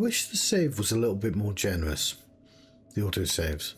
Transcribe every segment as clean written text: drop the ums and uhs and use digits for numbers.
wish the save was a little bit more generous. The autosaves.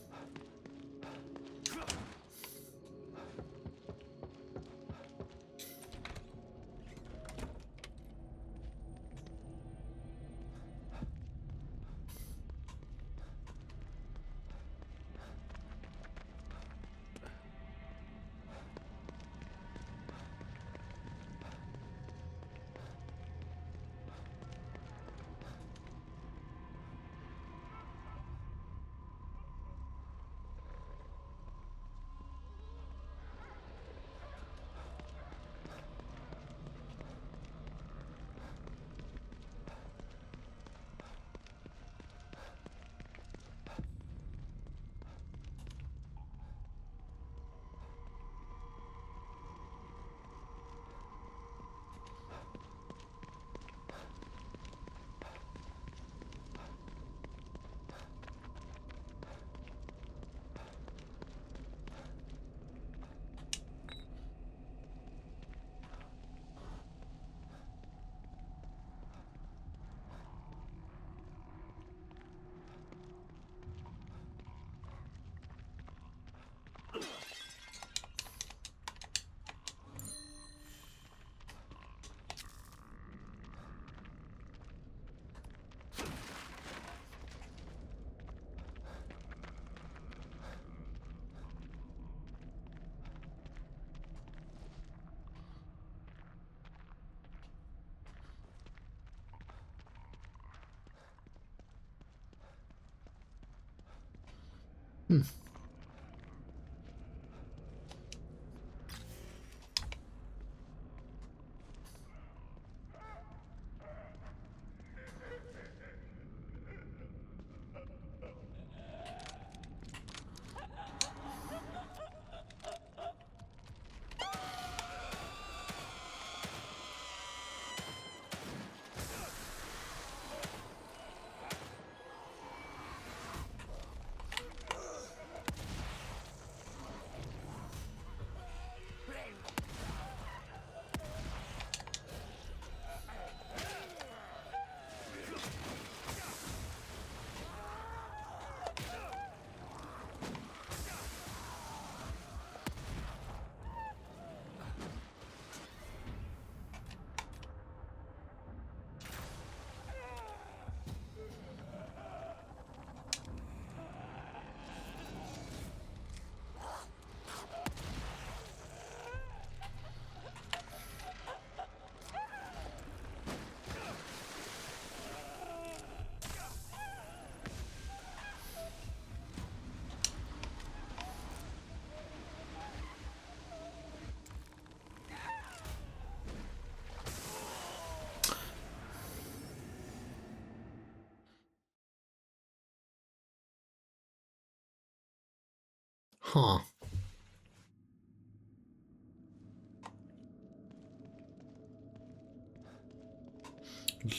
Huh.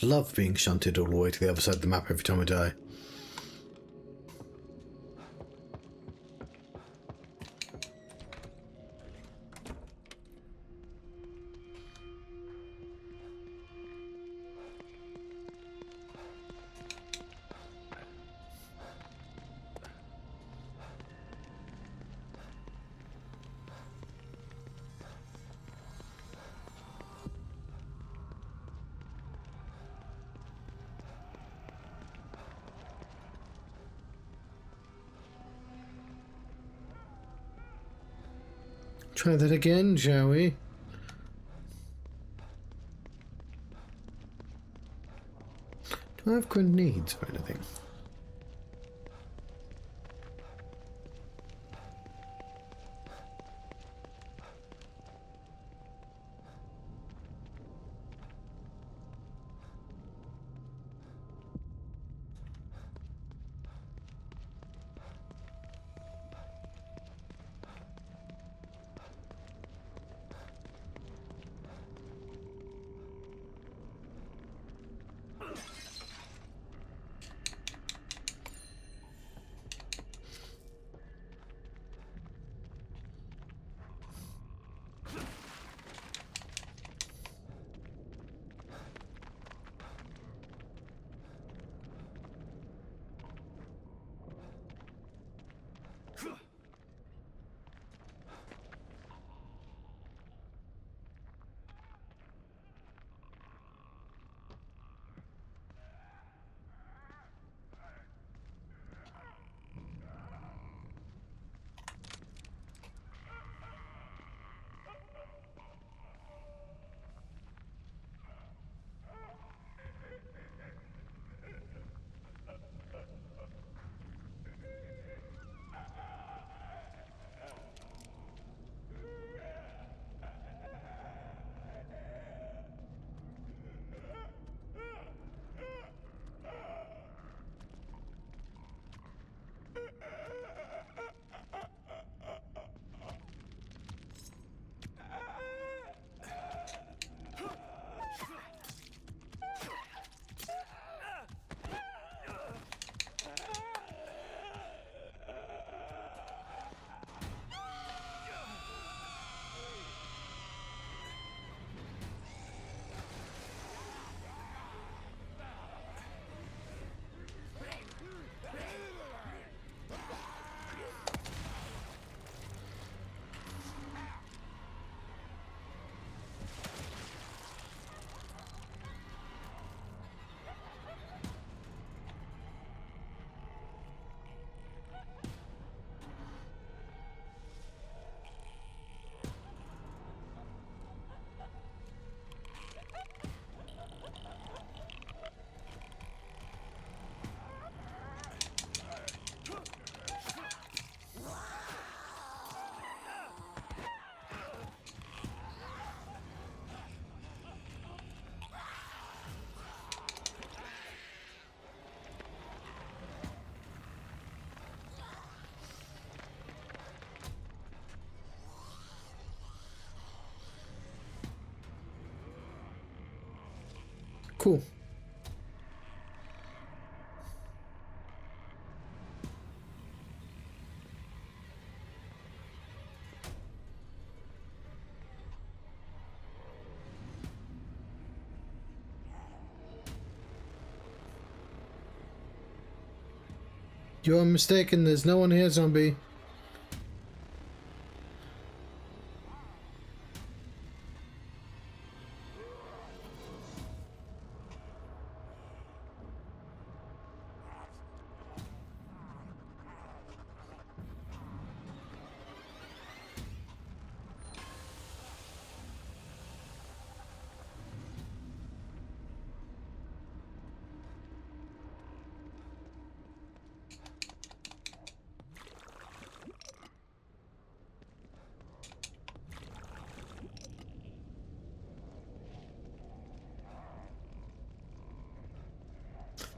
Love being shunted all the way to the other side of the map every time I die. Try that again, shall we? Do I have grenades or anything? cool. You are mistaken, there's no one here, zombie.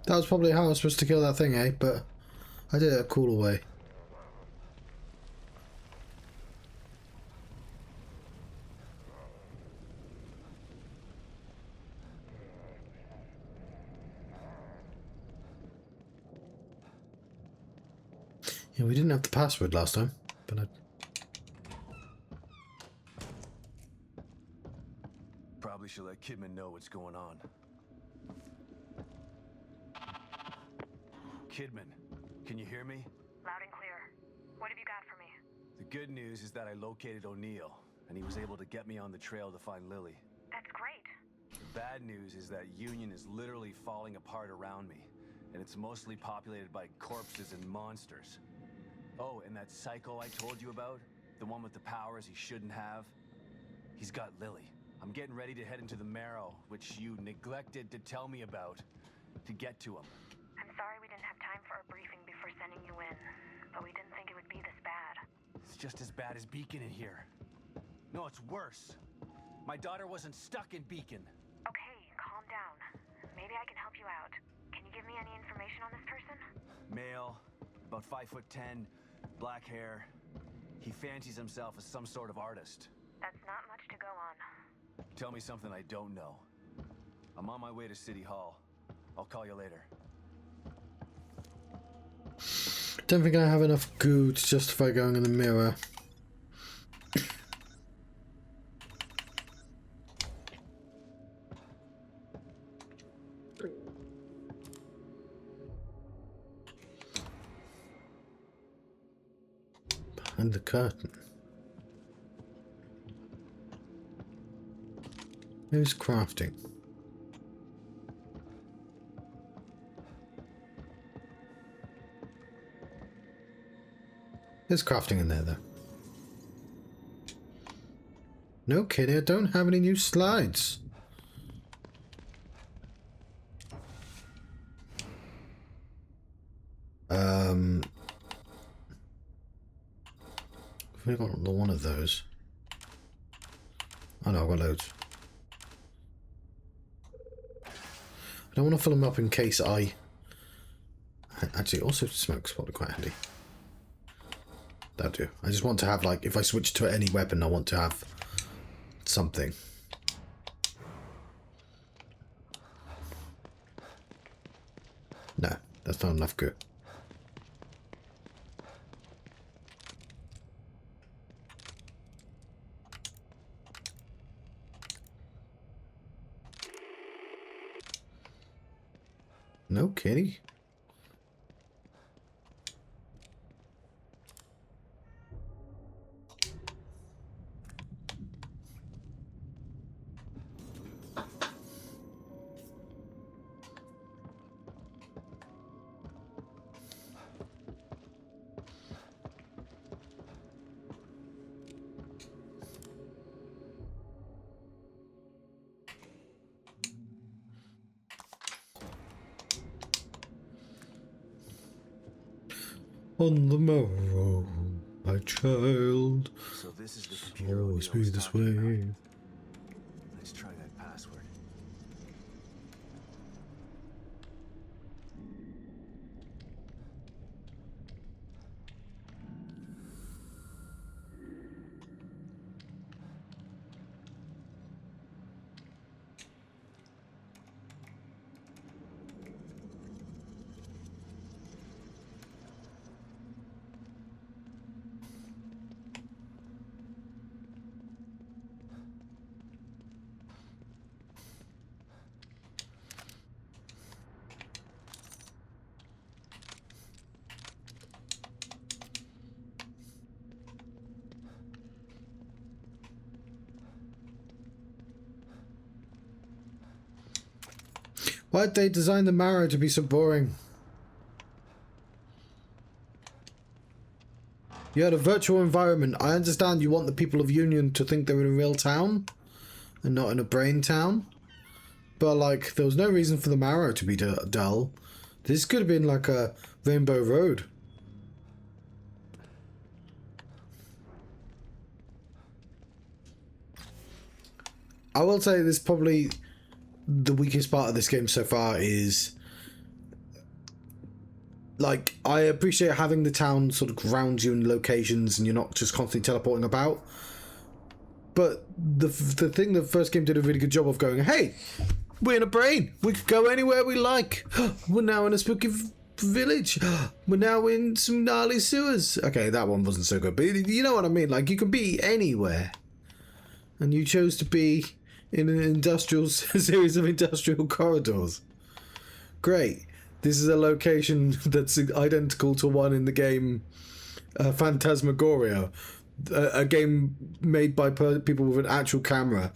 That was probably how I was supposed to kill that thing, eh? But I did it a cooler way. Yeah, we didn't have the password last time, but I... Probably should let Kidman know what's going on. Kidman, can you hear me? Loud and clear. What have you got for me? The good news is that I located O'Neill, and he was able to get me on the trail to find Lily. That's great. The bad news is that Union is literally falling apart around me, and it's mostly populated by corpses and monsters. Oh, and that psycho I told you about? The one with the powers he shouldn't have? He's got Lily. I'm getting ready to head into the Marrow, which you neglected to tell me about, to get to him. I'm sorry we didn't have time for a briefing before sending you in, but we didn't think it would be this bad. It's just as bad as Beacon in here. No, it's worse. My daughter wasn't stuck in Beacon. Okay, calm down. Maybe I can help you out. Can you give me any information on this person? Male, about 5'10", black hair. He fancies himself as some sort of artist. That's not much to go on. Tell me something I don't know. I'm on my way to City Hall. I'll call you later. Don't think I have enough goo to justify going in the mirror. Behind the curtain. Who's crafting? There's crafting in there, though. No kidding, I don't have any new slides. I've only got one of those. Oh no, I've got loads. I don't want to fill them up in case I... Actually, also smoke's probably quite handy. That'll do. I just want to have, like, if I switch to any weapon, I want to have something. No, that's not enough good. No kitty. On the morrow, my child, So this is the computer always O'Neill be was this talking about. way. Let's try that password. Why'd they design the Marrow to be so boring? You had a virtual environment. I understand you want the people of Union to think they're in a real town and not in a brain town. But, like, there was no reason for the Marrow to be dull. This could have been like a Rainbow Road. I will say this probably the weakest part of this game so far is, like, I appreciate having the town sort of ground you in locations and you're not just constantly teleporting about. But the thing the first game did a really good job of going, hey, we're in a brain. We could go anywhere we like. We're now in a spooky village. We're now in some gnarly sewers. Okay, that one wasn't so good, but you know what I mean. Like, you can be anywhere. And you chose to be in an industrial series of industrial corridors. Great. This is a location that's identical to one in the game Phantasmagoria, a game made by people with an actual camera.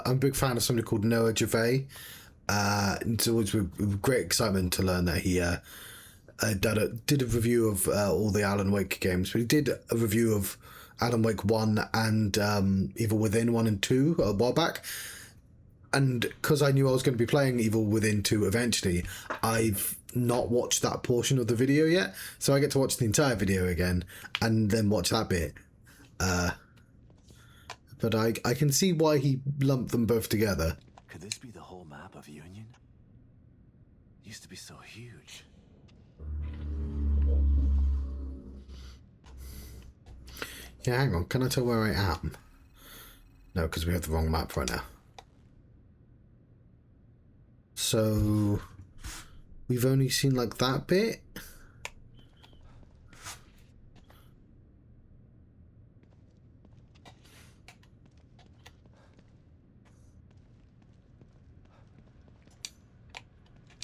I'm a big fan of somebody called Noah Gervais. It's always with great excitement to learn that he did a review of all the Alan Wake games, but he did a review of Alan Wake 1 and Evil Within 1 and 2 a while back. And because I knew I was going to be playing Evil Within 2 eventually, I've not watched that portion of the video yet. So I get to watch the entire video again and then watch that bit. But I can see why he lumped them both together. Could this be the whole map of Union? It used to be so huge. Yeah, hang on. Can I tell where I am? No, because we have the wrong map right now. So we've only seen like that bit.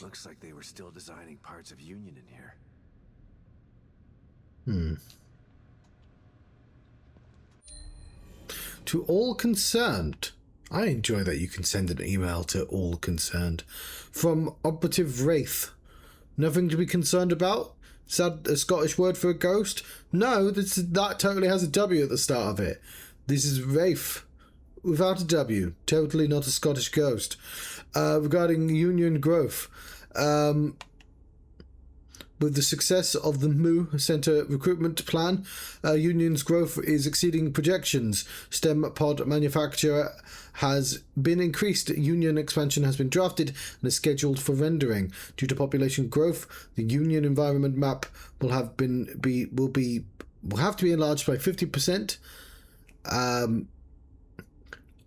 Looks like they were still designing parts of Union in here. To all concerned. I enjoy that you can send an email to all concerned. From Operative Wraith. Nothing to be concerned about? Is that a Scottish word for a ghost? No, that totally has a W at the start of it. This is Wraith. Without a W. Totally not a Scottish ghost. Regarding Union growth. With the success of the Moo Centre recruitment plan, Union's growth is exceeding projections. STEM pod manufacture has been increased. Union expansion has been drafted and is scheduled for rendering. Due to population growth, the Union environment map will have to be enlarged by 50%.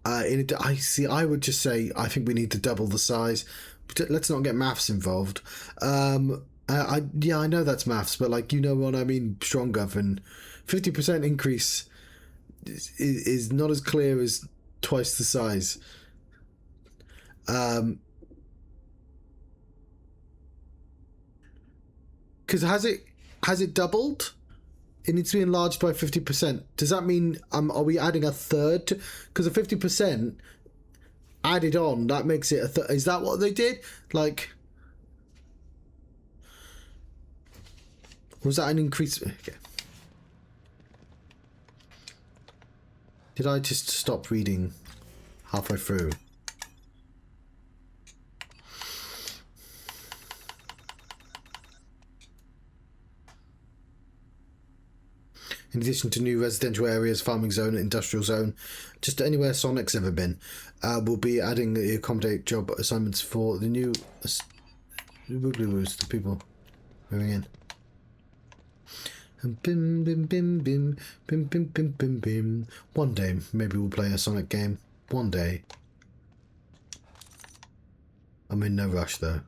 I would just say I think we need to double the size. Let's not get maths involved. I know that's maths, but like, you know what I mean, stronger than 50% increase is not as clear as twice the size. Because has it doubled? It needs to be enlarged by 50%. Does that mean are we adding a third? Because a 50% added on, that makes it a third. Is that what they did? Like, was that an increase? Okay. Did I just stop reading halfway through? In addition to new residential areas, farming zone, industrial zone, just anywhere Sonic's ever been, we'll be adding the accommodate job assignments for the new the people moving in. And bim bim bim bim bim bim bim bim bim. One day, maybe we'll play a Sonic game. One day. I'm in no rush though.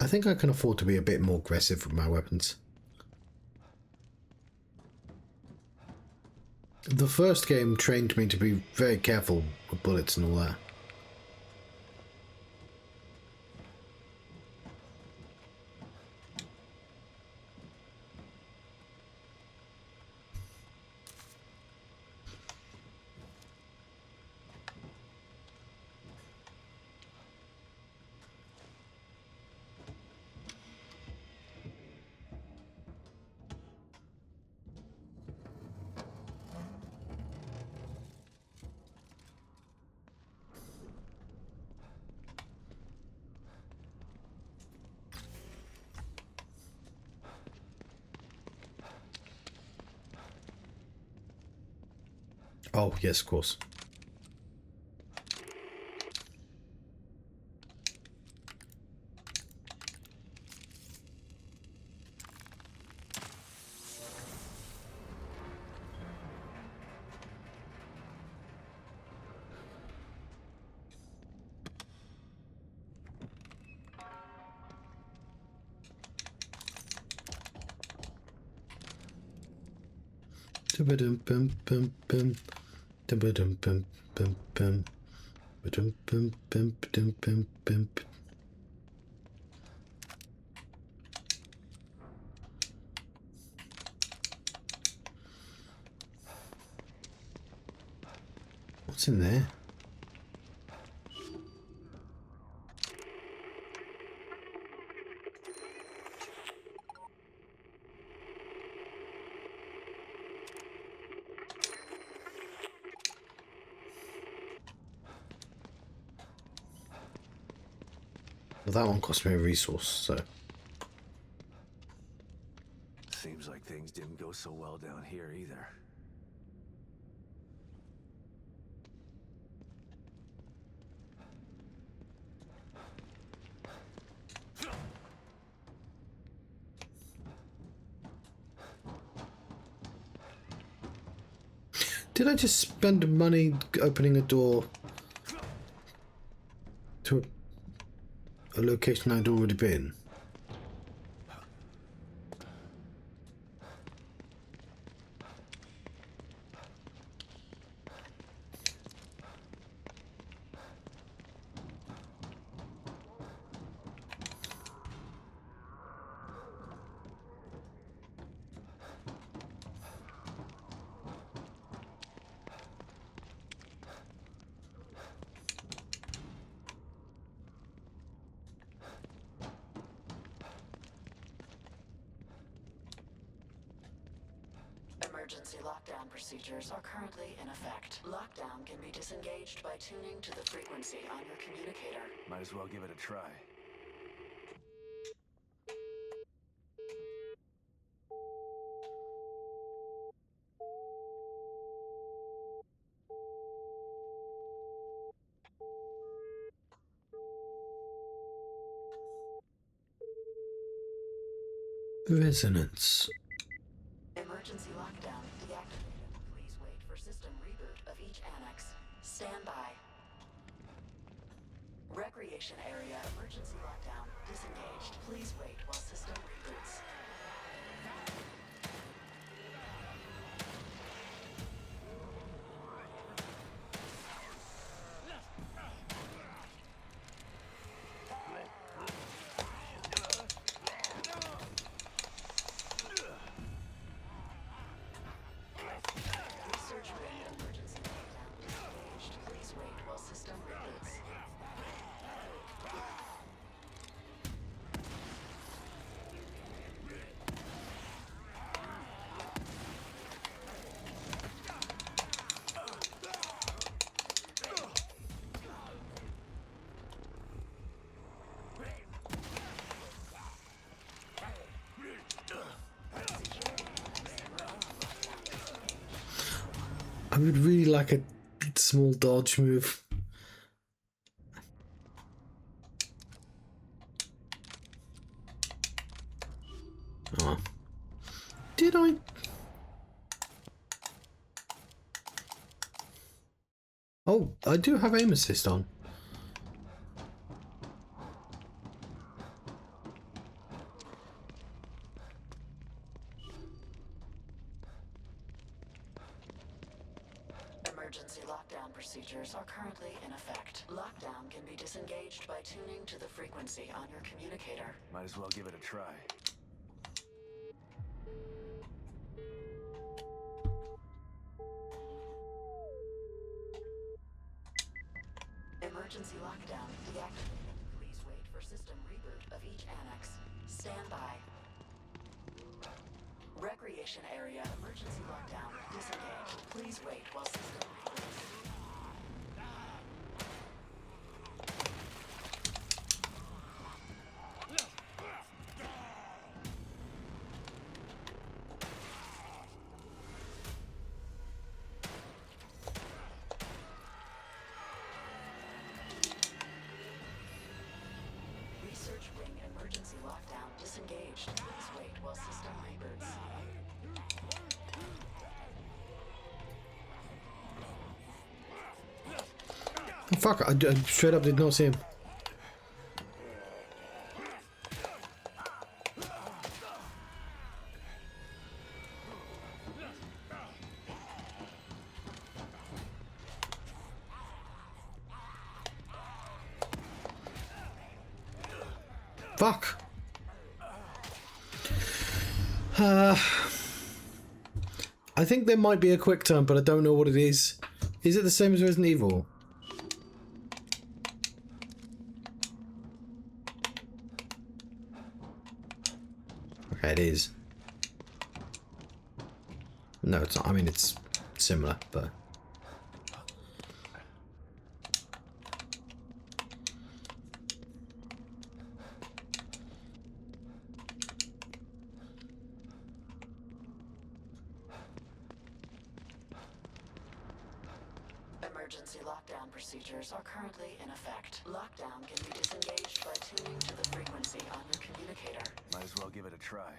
I think I can afford to be a bit more aggressive with my weapons. The first game trained me to be very careful with bullets and all that. Oh, yes, of course. Dum-ba-dum-bum-bum-bum. Dum-ba-dum-bum-bum-bum. Ba-dum-bum-bum-bum-bum-bum. What's in there? Well, that one cost me a resource, so... Seems like things didn't go so well down here either. Did I just spend money opening a door to a location I'd already been? Emergency lockdown procedures are currently in effect. Lockdown can be disengaged by tuning to the frequency on your communicator. Might as well give it a try. Resonance. Emergency lockdown deactivated. Please wait for system reboot of each annex. Stand by. Recreation area emergency lockdown disengaged. Please wait while system reboots. Research ring emergency lockdown disengaged. Please wait while system reboots. I would really like a small dodge move. Oh. Did I? Oh, I do have aim assist on. Emergency lockdown procedures are currently in effect. Lockdown can be disengaged by tuning to the frequency on your communicator. Might as well give it a try. Emergency lockdown deactivated. Please wait for system reboot of each annex. Stand by. Recreation area emergency lockdown disengaged. Please wait while system reboots. Research wing emergency lockdown disengaged. Please wait while system reboots. Oh, fuck, I straight up did not see him. Fuck. I think there might be a quick turn, but I don't know what it is. Is it the same as Resident Evil? Okay, it is. No, it's not. I mean, it's similar, but... Emergency lockdown procedures are currently in effect. Lockdown can be disengaged by tuning to the frequency on your communicator. Might as well give it a try.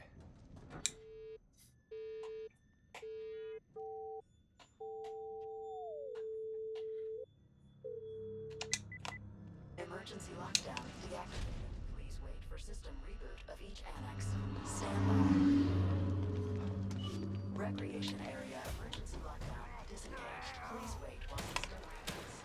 Emergency lockdown deactivated. Please wait for system reboot of each annex. Stand by. Recreation area emergency lockdown disengaged. Please wait while system reboots.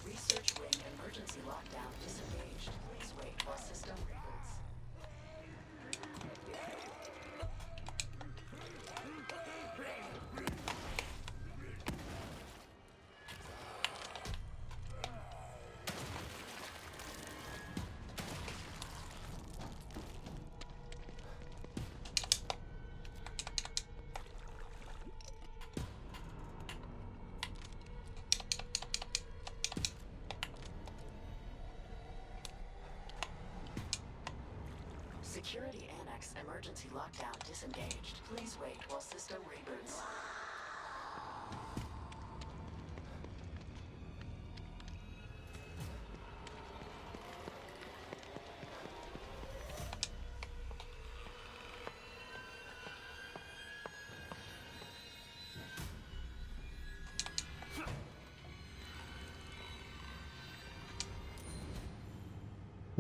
Research wing emergency lockdown disengaged. Please wait while system reboots. Security Annex emergency lockdown disengaged. Please wait while system reboots.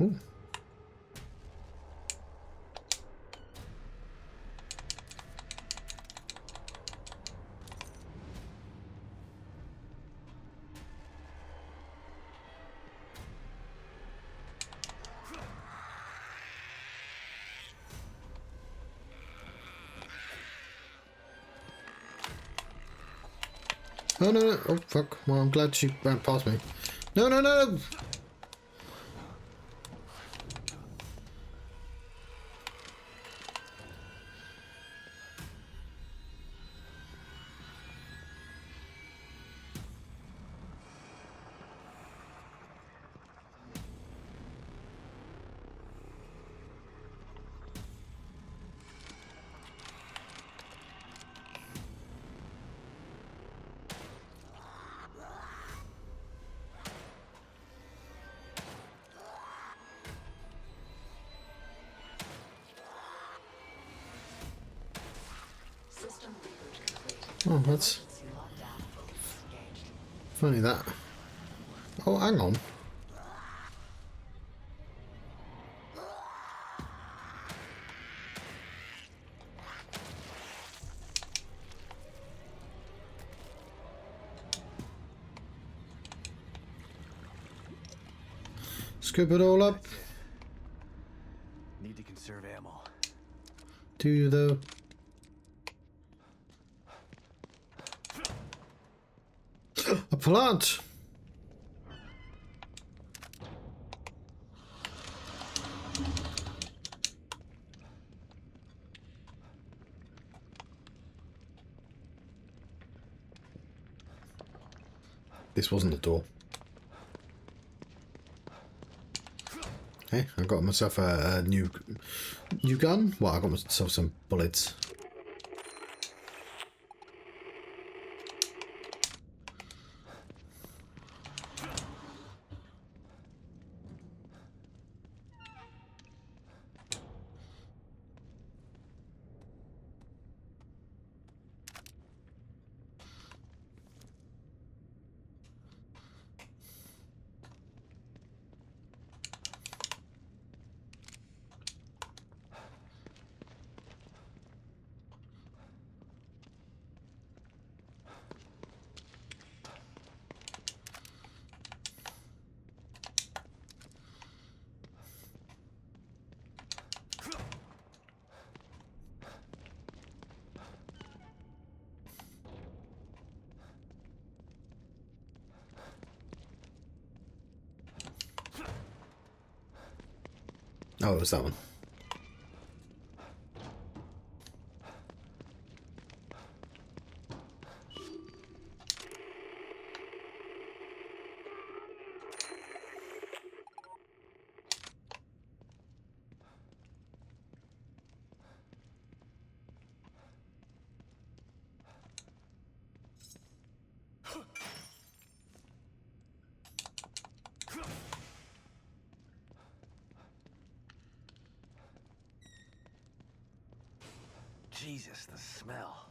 Ooh. Oh, no, no. Oh, fuck. Well, I'm glad she ran past me. No, no, no, no. System reboot complete. Oh, that's... Emergency lockdown fully disengaged. Only that. Oh, hang on. Scoop it all up. That's it. Need to conserve ammo. Do you though? A plant! This wasn't the door. Hey, I got myself a new gun. Well, I got myself some bullets. Oh, it was that one. Jesus, the smell.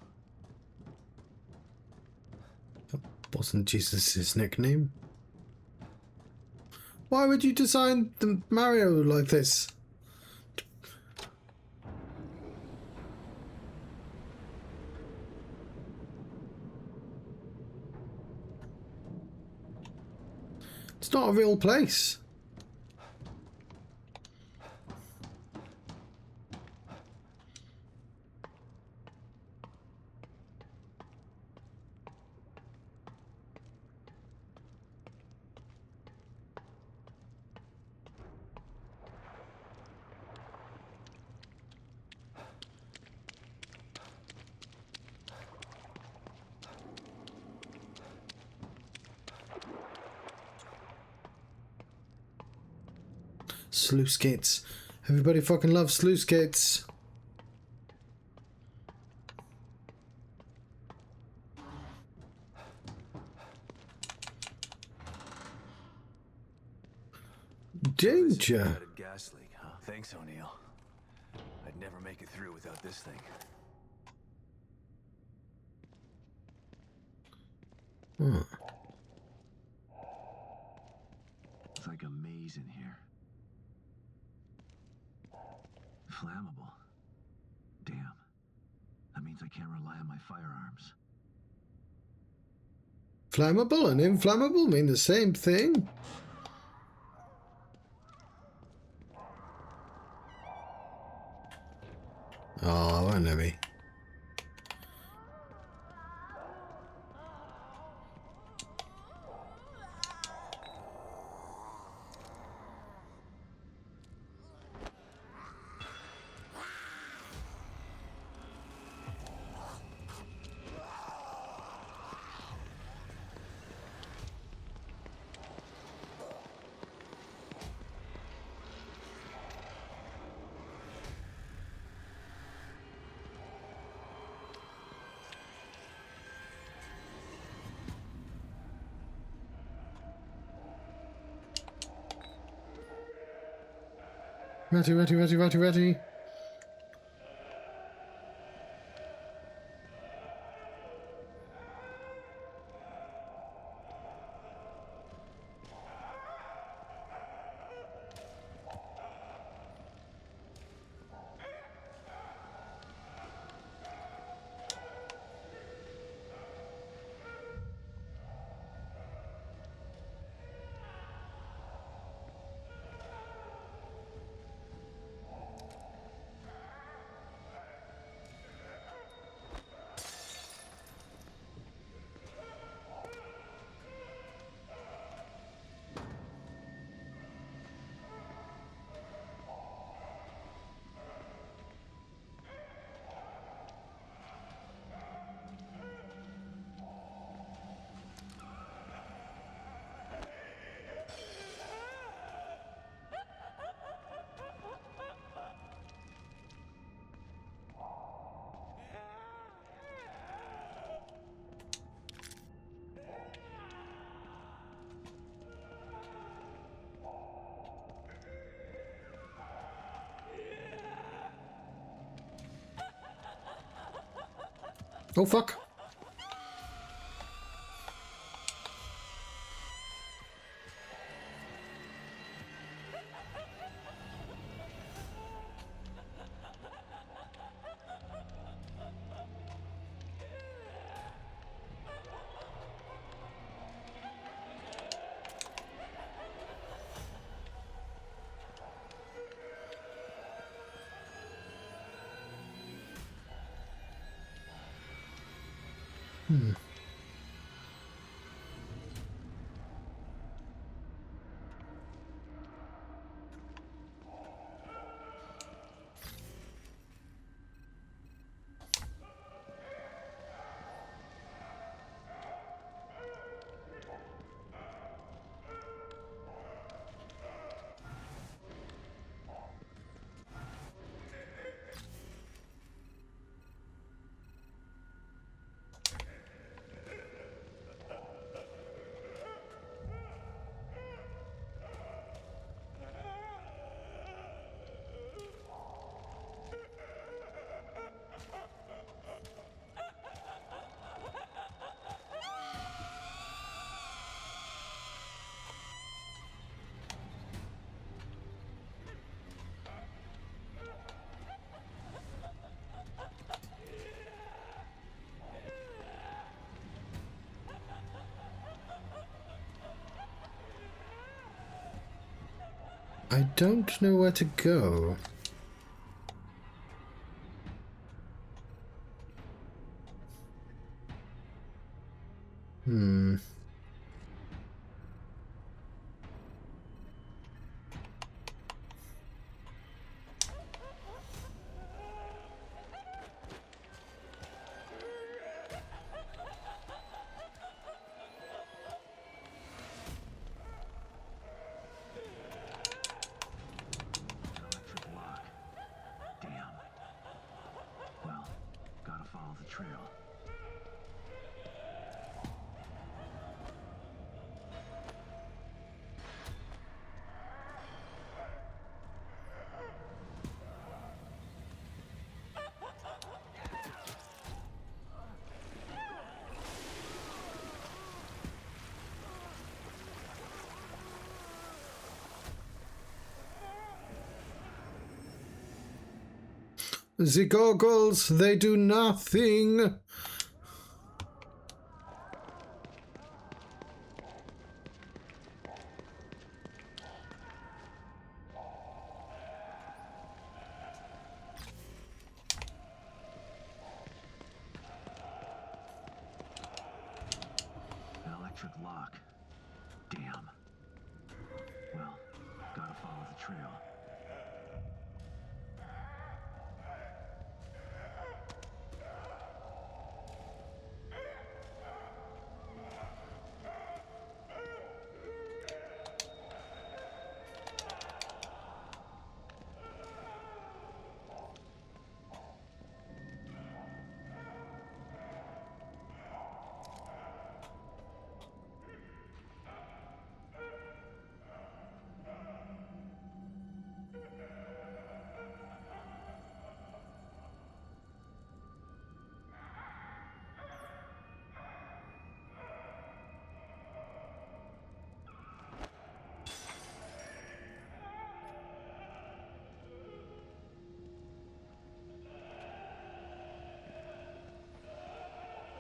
Wasn't Jesus' nickname? Why would you design the Marrow like this? It's not a real place. Sluice gates. Everybody fucking loves sluice gates. Danger. Gas leak, huh? Thanks, O'Neill. I'd never make it through without this thing. Hmm. It's like a maze in here. Flammable. Damn. That means I can't rely on my firearms. Flammable and inflammable mean the same thing. Oh, won't let me. Ready. Oh, fuck. I don't know where to go. Electric lock. Damn. Well, gotta follow the trail. The goggles, they do nothing. An electric lock. Damn. Well, gotta follow the trail.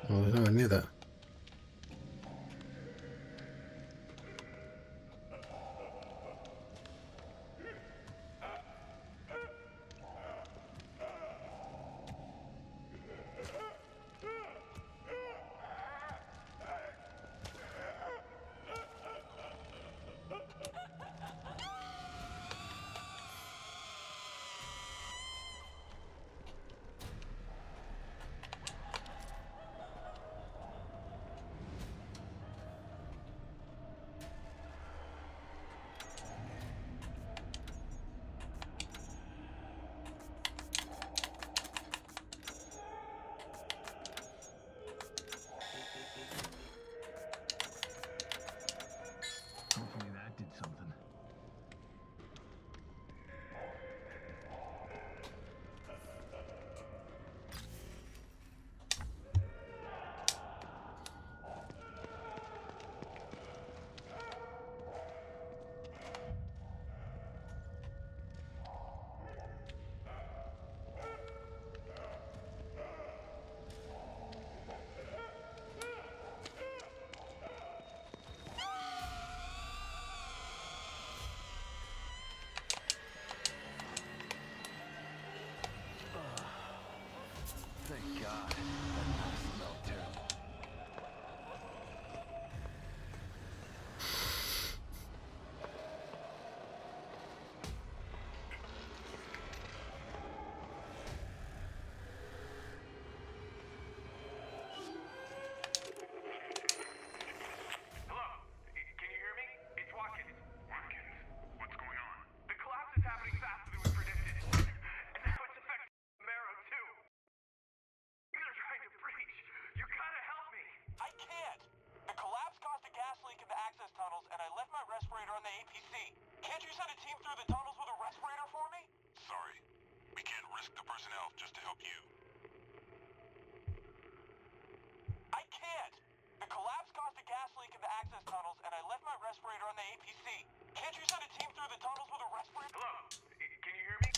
Oh, there's nowhere near that. God, that knife felt terrible. Hello? Can you hear me? It's Watkins. Watkins, what's going on? The collapse is happening faster than we predicted. And now it's affecting Marrow, too. You're trying to breach. You gotta help me. I can't! The collapse caused a gas leak in the access tunnels, and I left my respirator on the APC. Can't you send a team through the tunnels with a respirator for me? Sorry. We can't risk the personnel just to help you. I can't! The collapse caused a gas leak in the access tunnels, and I left my respirator on the APC. Can't you send a team through the tunnels with a respirator? Hello? Can you hear me?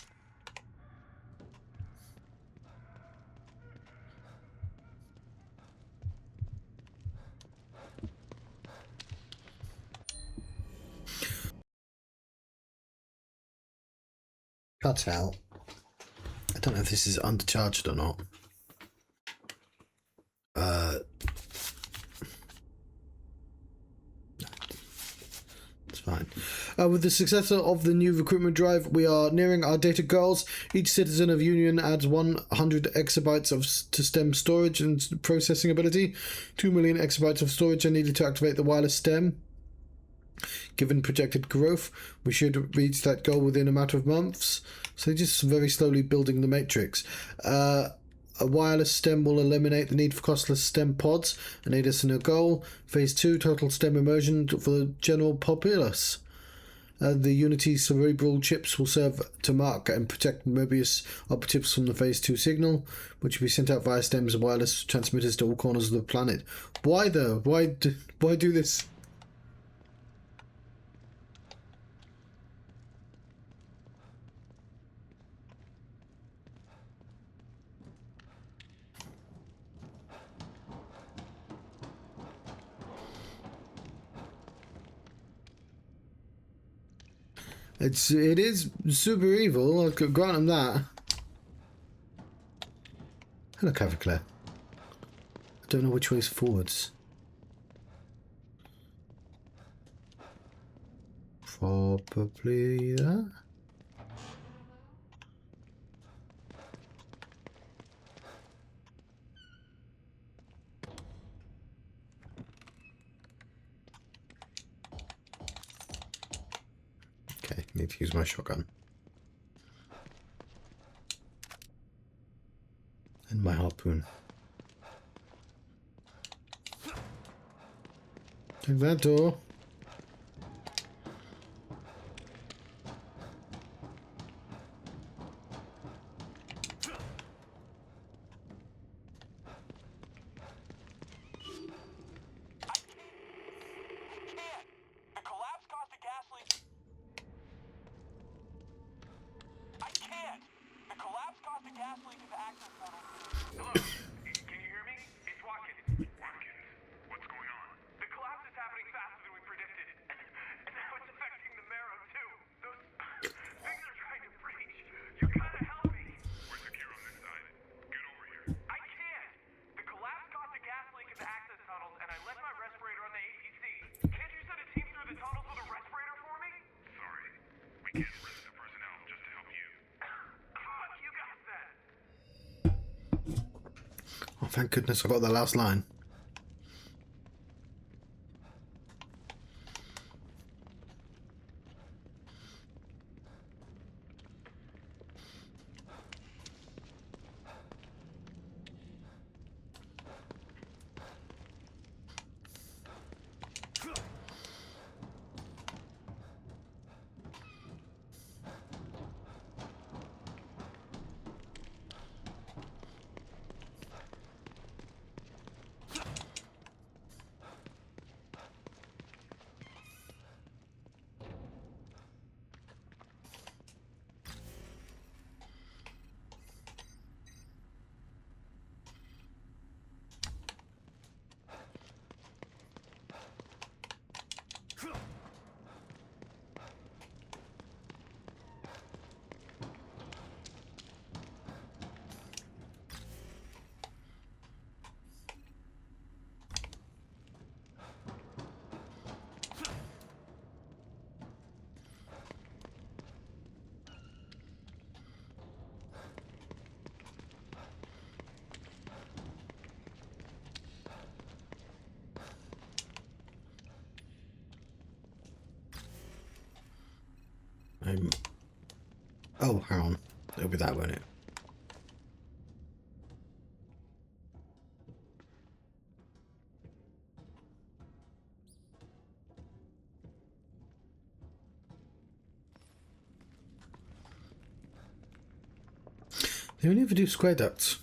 Cut out. I don't know if this is undercharged or not. It's fine. With the successor of the new recruitment drive, we are nearing our data goals. Each citizen of Union adds 100 exabytes to STEM storage and processing ability. 2 million exabytes of storage are needed to activate the wireless STEM. Given projected growth, we should reach that goal within a matter of months. So they're just very slowly building the matrix. A wireless STEM will eliminate the need for costless STEM pods and aid us in our goal. Phase 2, total STEM immersion for the general populace. The Unity cerebral chips will serve to mark and protect Mobius operatives from the Phase 2 signal, which will be sent out via STEMs and wireless transmitters to all corners of the planet. Why though? Why do this? It is super evil, I'll grant them that. Hello, Cavicler. I don't know which way is forwards. Probably that. Okay, need to use my shotgun. And my harpoon. Take that door. Oh, thank goodness I got the last line. time. Oh, hang on. It'll be that, won't it? They only ever do square ducts.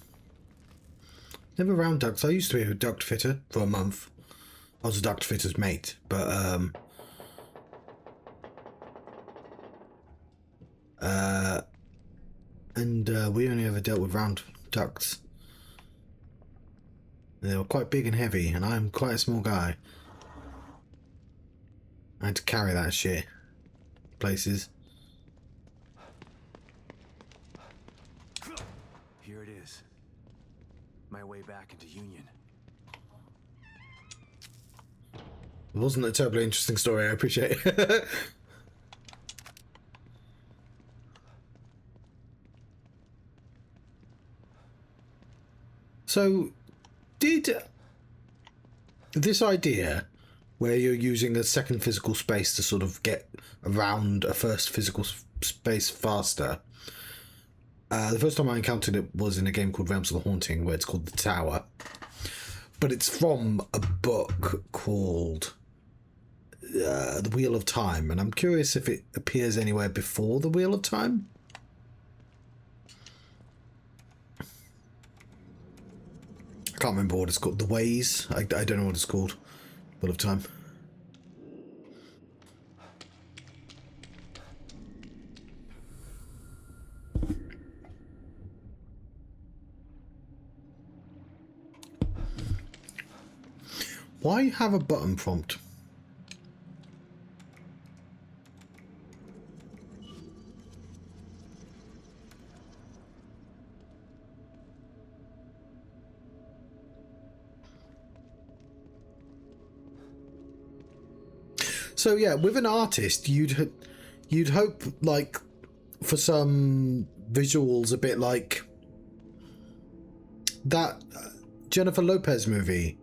Never round ducts. I used to be a duct fitter for a month. I was a duct fitter's mate, but we only ever dealt with round ducts. They were quite big and heavy, and I'm quite a small guy. I had to carry that shit places. Here it is. My way back into Union. It wasn't a terribly interesting story, I appreciate it. So, did this idea where you're using a second physical space to sort of get around a first physical space faster, the first time I encountered it was in a game called Realms of the Haunting, where it's called The Tower. But it's from a book called The Wheel of Time, and I'm curious if it appears anywhere before The Wheel of Time. I can't remember what it's called. The Ways? I don't know what it's called. Wheel of Time. Why have a button prompt? So yeah, with an artist, you'd hope like for some visuals a bit like that Jennifer Lopez movie.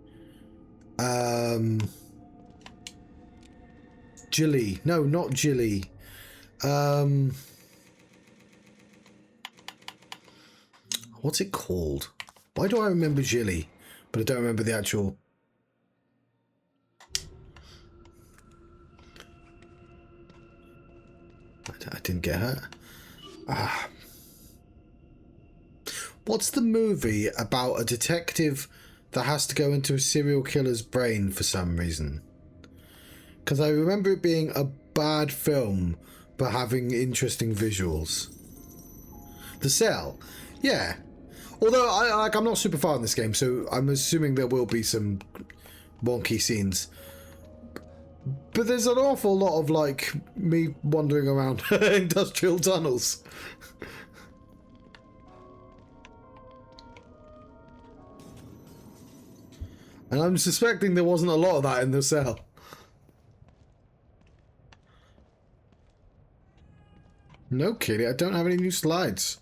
Jilly. No, not Jilly. What's it called? Why do I remember Jilly, but I don't remember the actual... I didn't get her. What's the movie about a detective that has to go into a serial killer's brain for some reason? Because I remember it being a bad film, but having interesting visuals. The Cell. Yeah. Although, I'm not super far in this game, so I'm assuming there will be some wonky scenes. But there's an awful lot of, like, me wandering around industrial tunnels. And I'm suspecting there wasn't a lot of that in The Cell. No, Kitty, I don't have any new slides.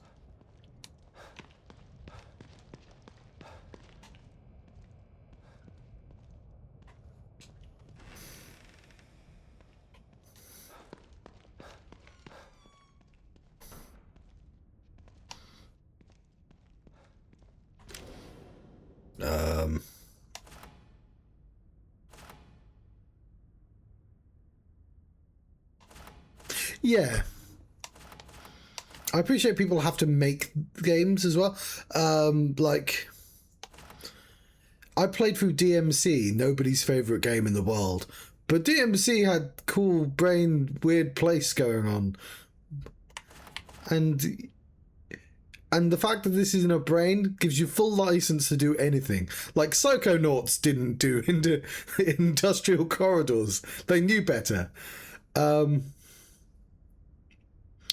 Yeah. I appreciate people have to make games as well. Like, I played through DMC, nobody's favourite game in the world. But DMC had cool brain, weird place going on. And the fact that this isn't a brain gives you full license to do anything. Like Psychonauts didn't do into industrial corridors. They knew better.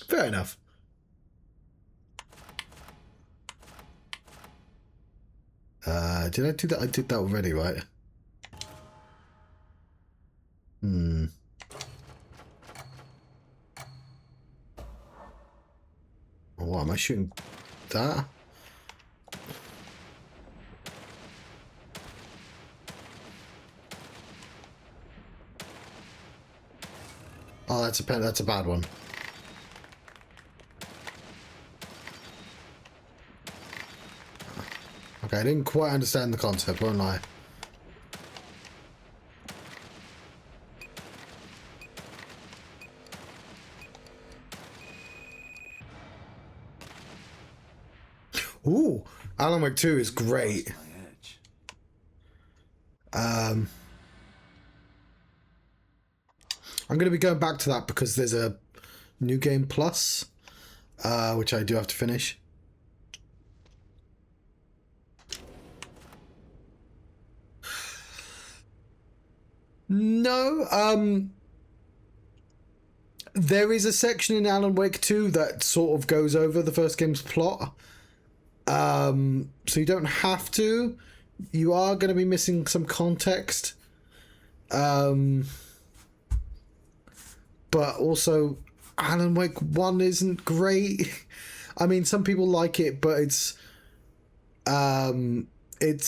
Fair enough. Did I do that? I did that already, right? Oh, what am I shooting? That? Oh, that's a bad one. Okay, I didn't quite understand the concept, won't lie. Ooh, Alan Wake 2 is great. My edge. I'm going to be going back to that because there's a new game plus, which I do have to finish. No, there is a section in Alan Wake 2 that sort of goes over the first game's plot. So you don't have to. You are going to be missing some context. But also, Alan Wake 1 isn't great. I mean, some people like it, but it's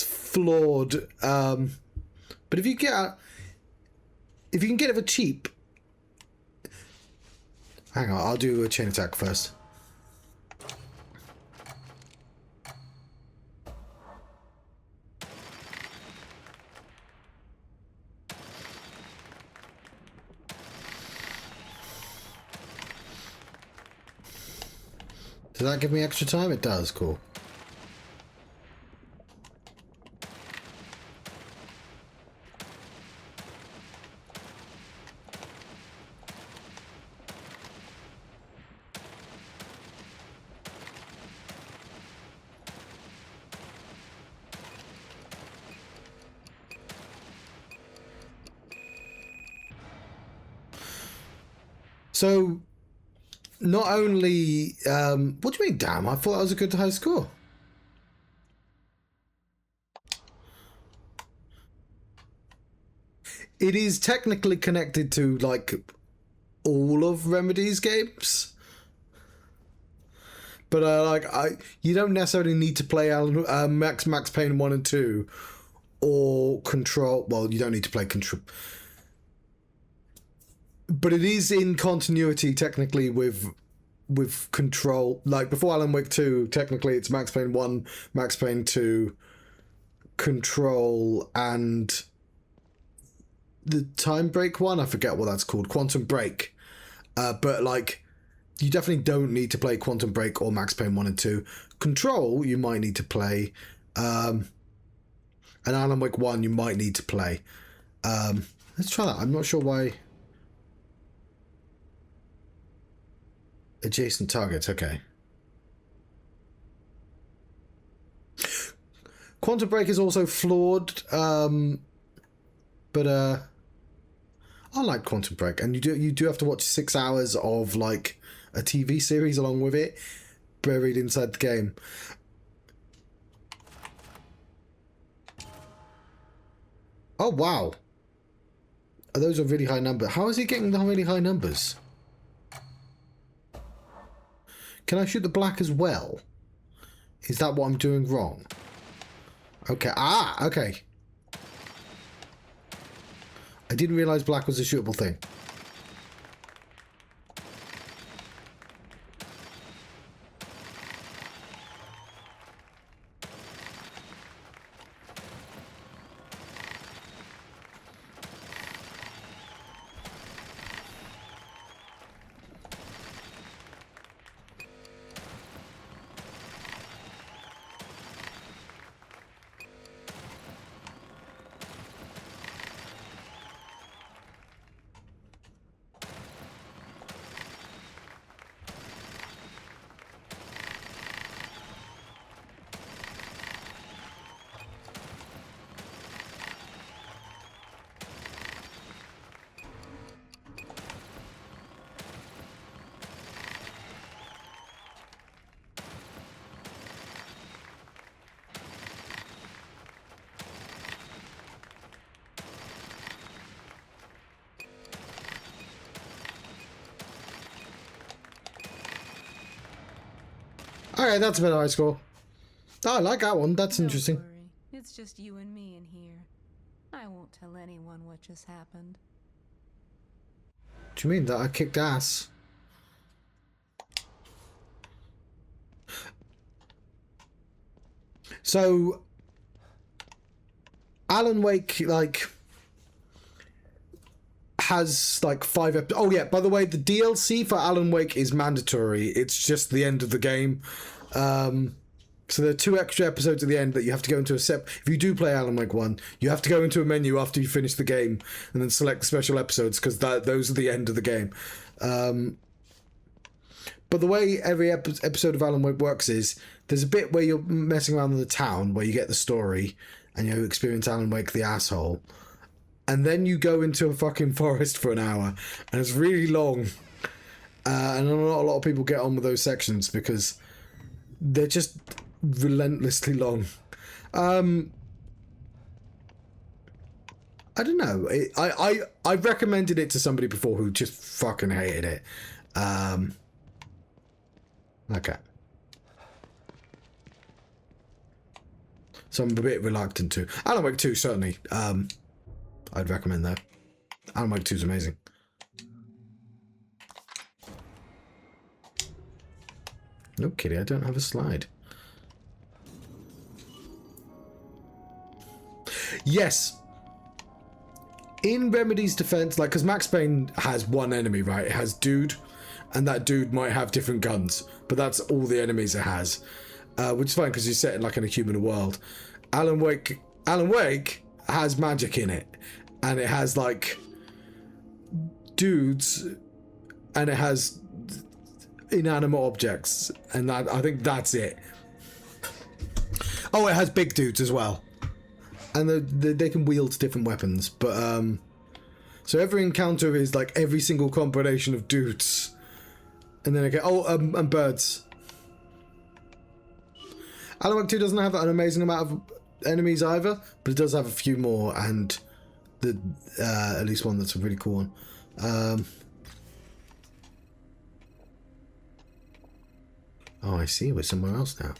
flawed. But if you can get it for cheap. Hang on, I'll do a chain attack first. Does that give me extra time? It does, cool. So, not only... what do you mean, damn? I thought that was a good high score. It is technically connected to, like, all of Remedy's games. But, you don't necessarily need to play Max Payne 1 and 2 or Control... Well, you don't need to play Control... But it is in continuity, technically, with Control. Like, before Alan Wake 2, technically it's Max Payne 1, Max Payne 2, Control, and the Time Break one? I forget what that's called. Quantum Break. But, like, you definitely don't need to play Quantum Break or Max Payne 1 and 2. Control, you might need to play. And Alan Wake 1, you might need to play. Let's try that. I'm not sure why... Adjacent targets, okay. Quantum Break is also flawed, but I like Quantum Break, and you do have to watch 6 hours of like a TV series along with it, buried inside the game. Oh wow, those are really high numbers. How is he getting the really high numbers? Can I shoot the black as well? Is that what I'm doing wrong? Okay. Ah, okay. I didn't realise black was a shootable thing. Alright, that's a bit of high score. Oh, I like that one. That's interesting. Don't worry. It's just you and me in here. I won't tell anyone what just happened. What do you mean that I kicked ass? So, Alan Wake, like, has like 5 episodes. Oh yeah, by the way, the DLC for Alan Wake is mandatory. It's just the end of the game. So there are 2 extra episodes at the end that you have to go into a if you do play Alan Wake 1, you have to go into a menu after you finish the game and then select the special episodes, because those are the end of the game. But the way every episode of Alan Wake works is there's a bit where you're messing around in the town where you get the story and you experience Alan Wake the asshole, and then you go into a fucking forest for an hour, and it's really long, and not a lot of people get on with those sections because they're just relentlessly long. I don't know. I've recommended it to somebody before who just fucking hated it. Okay. So I'm a bit reluctant to. Alan Wake 2, certainly. I'd recommend that. Alan Wake 2 is amazing. No, kitty, I don't have a slide. Yes. In Remedy's defense, like, because Max Payne has one enemy, right? It has dude, and that dude might have different guns, but that's all the enemies it has, which is fine because you're set in like in a human world. Alan Wake has magic in it, and it has like dudes, and it has inanimate objects, and that, I think that's it. Oh, it has big dudes as well, and they can wield different weapons, but so every encounter is like every single combination of dudes, and then again, and birds. Alan Wake 2 doesn't have an amazing amount of enemies either, but it does have a few more, and at least one that's a really cool one. Oh, I see. We're somewhere else now.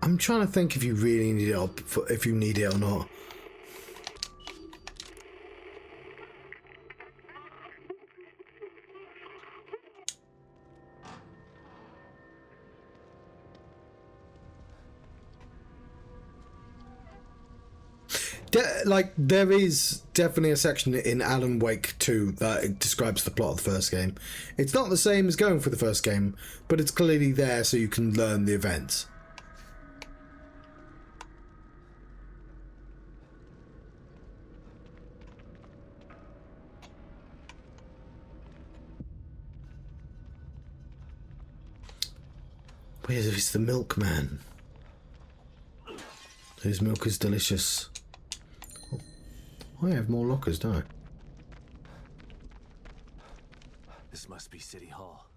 I'm trying to think if you really need it up, if you need it or not. Like, there is definitely a section in Alan Wake 2 that describes the plot of the first game. It's not the same as going for the first game, but it's clearly there so you can learn the events. Where's the milkman? His milk is delicious. Oh, I have more lockers, don't I? This must be City Hall.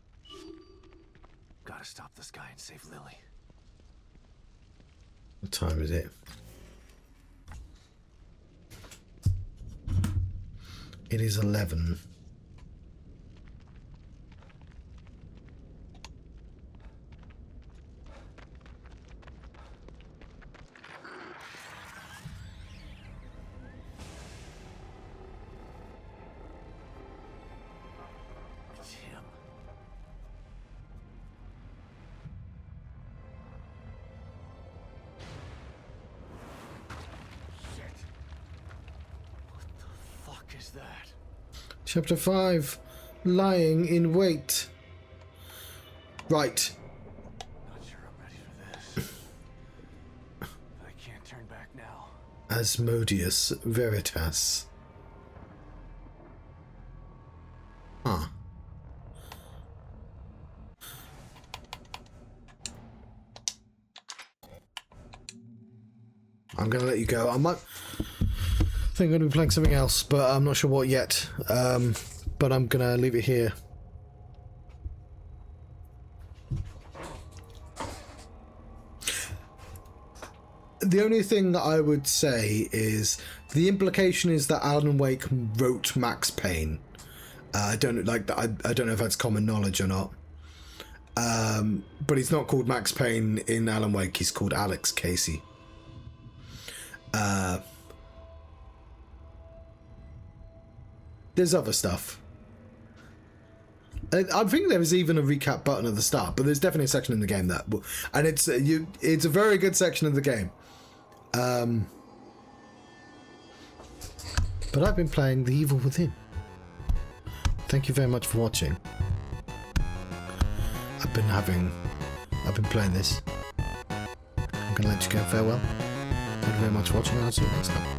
Gotta stop this guy and save Lily. What time is it? It is 11. Chapter 5, Lying in Wait. Right. Not sure I'm ready for this. I can't turn back now. Asmodeus Veritas. Huh. I'm gonna let you go. I might think I'm going to be playing something else, but I'm not sure what yet. But I'm going to leave it here. The only thing I would say is the implication is that Alan Wake wrote Max Payne. I don't like that. I don't know if that's common knowledge or not. But he's not called Max Payne in Alan Wake. He's called Alex Casey. There's other stuff. I think there was even a recap button at the start, but there's definitely a section in the game that, and it's a very good section of the game. But I've been playing The Evil Within. Thank you very much for watching. I've been playing this. I'm gonna let you go. Farewell. Thank you very much for watching. I'll see you next time.